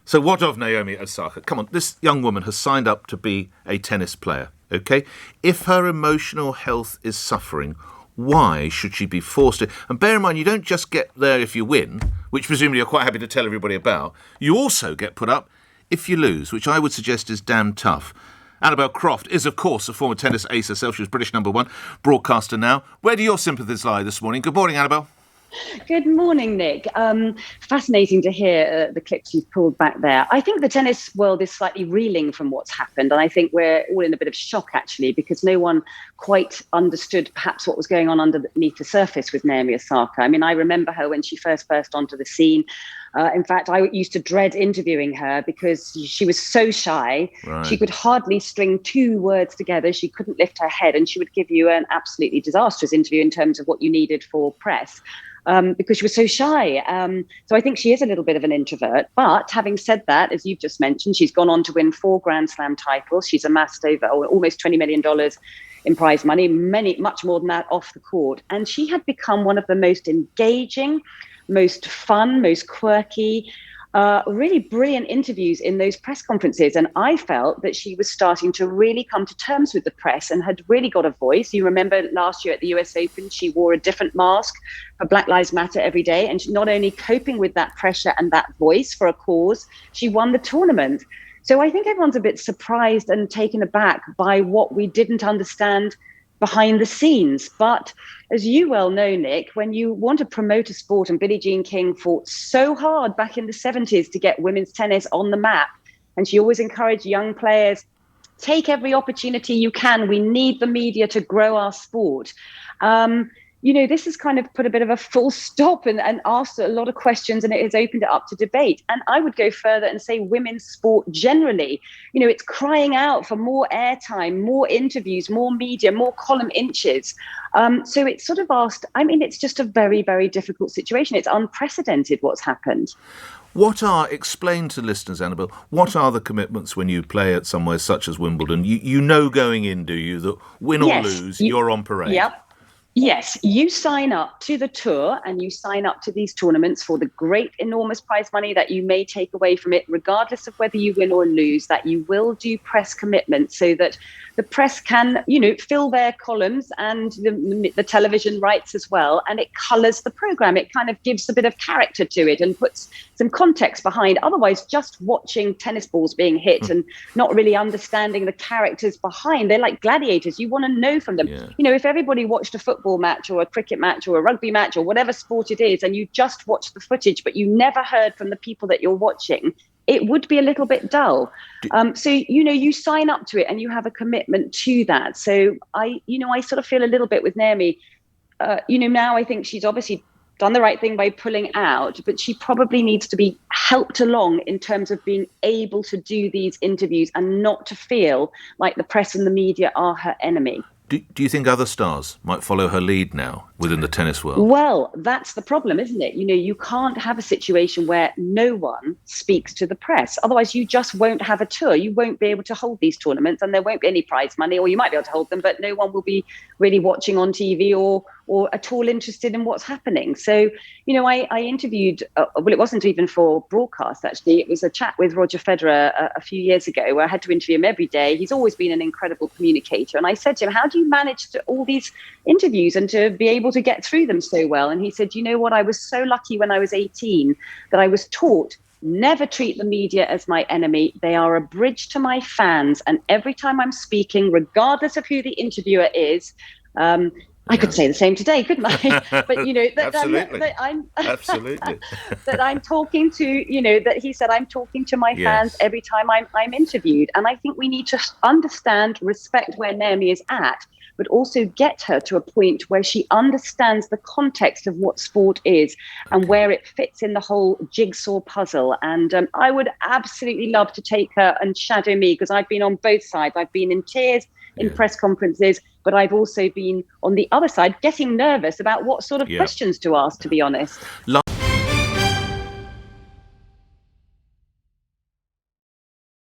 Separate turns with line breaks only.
So what of Naomi Osaka? Come on, this young woman has signed up to be a tennis player, okay? If her emotional health is suffering, why should she be forced to? And bear in mind, you don't just get there if you win, which presumably you're quite happy to tell everybody about. You also get put up if you lose, which I would suggest is damn tough. Annabel Croft is, of course, a former tennis ace herself. She was British #1, broadcaster now. Where do your sympathies lie this morning? Good morning, Annabel.
Good morning, Nick. Fascinating to hear the clips you've pulled back there. I think the tennis world is slightly reeling from what's happened. And I think we're all in a bit of shock, actually, because no one quite understood perhaps what was going on underneath the surface with Naomi Osaka. I mean, I remember her when she first burst onto the scene. In fact, I used to dread interviewing her because she was so shy. Right. She could hardly string two words together. She couldn't lift her head, and she would give you an absolutely disastrous interview in terms of what you needed for press. Because she was so shy. So I think she is a little bit of an introvert. But having said that, as you've just mentioned, she's gone on to win 4 Grand Slam titles. She's amassed over almost $20 million in prize money, much more than that off the court. And she had become one of the most engaging, most fun, most quirky, really brilliant interviews in those press conferences. And I felt that she was starting to really come to terms with the press and had really got a voice. You remember last year at the US Open, she wore a different mask for Black Lives Matter every day. And not only coping with that pressure and that voice for a cause, she won the tournament. So I think everyone's a bit surprised and taken aback by what we didn't understand behind the scenes. But as you well know, Nick, when you want to promote a sport, and Billie Jean King fought so hard back in the 70s to get women's tennis on the map, and she always encouraged young players, take every opportunity you can. We need the media to grow our sport. This has kind of put a bit of a full stop and asked a lot of questions, and it has opened it up to debate. And I would go further and say women's sport generally, it's crying out for more airtime, more interviews, more media, more column inches. So it's sort of asked, it's just a very, very difficult situation. It's unprecedented what's happened.
Explain to listeners, Annabel, what are the commitments when you play at somewhere such as Wimbledon? You know going in, do you, that win or lose, you're on parade?
Yep. Yes, you sign up to the tour and you sign up to these tournaments for the great, enormous prize money that you may take away from it, regardless of whether you win or lose, that you will do press commitments so that the press can, fill their columns and the television rights as well. And it colours the programme. It kind of gives a bit of character to it and puts some context behind. Otherwise, just watching tennis balls being hit and not really understanding the characters behind. They're like gladiators. You want to know from them. Yeah. If everybody watched a football match or a cricket match or a rugby match or whatever sport it is, and you just watched the footage, but you never heard from the people that you're watching, it would be a little bit dull. So, you sign up to it and you have a commitment to that. So I sort of feel a little bit with Naomi, now I think she's obviously done the right thing by pulling out, but she probably needs to be helped along in terms of being able to do these interviews and not to feel like the press and the media are her enemy.
Do you think other stars might follow her lead now within the tennis world?
Well, that's the problem, isn't it? You can't have a situation where no one speaks to the press. Otherwise, you just won't have a tour. You won't be able to hold these tournaments and there won't be any prize money, or you might be able to hold them, but no one will be really watching on TV or at all interested in what's happening. So, I interviewed, it wasn't even for broadcast, actually. It was a chat with Roger Federer a few years ago where I had to interview him every day. He's always been an incredible communicator. And I said to him, how do you manage all these interviews and to be able to get through them so well? And he said, you know what, I was so lucky when I was 18 that I was taught never treat the media as my enemy. They are a bridge to my fans. And every time I'm speaking, regardless of who the interviewer is, I could say the same today, couldn't I? But
Absolutely.
That I'm talking to, that he said I'm talking to my fans every time I'm interviewed. And I think we need to understand, respect where Naomi is at, but also get her to a point where she understands the context of what sport is and where it fits in the whole jigsaw puzzle. And I would absolutely love to take her and shadow me, because I've been on both sides. I've been in tears in press conferences, but I've also been on the other side getting nervous about what sort of questions to ask, to be honest.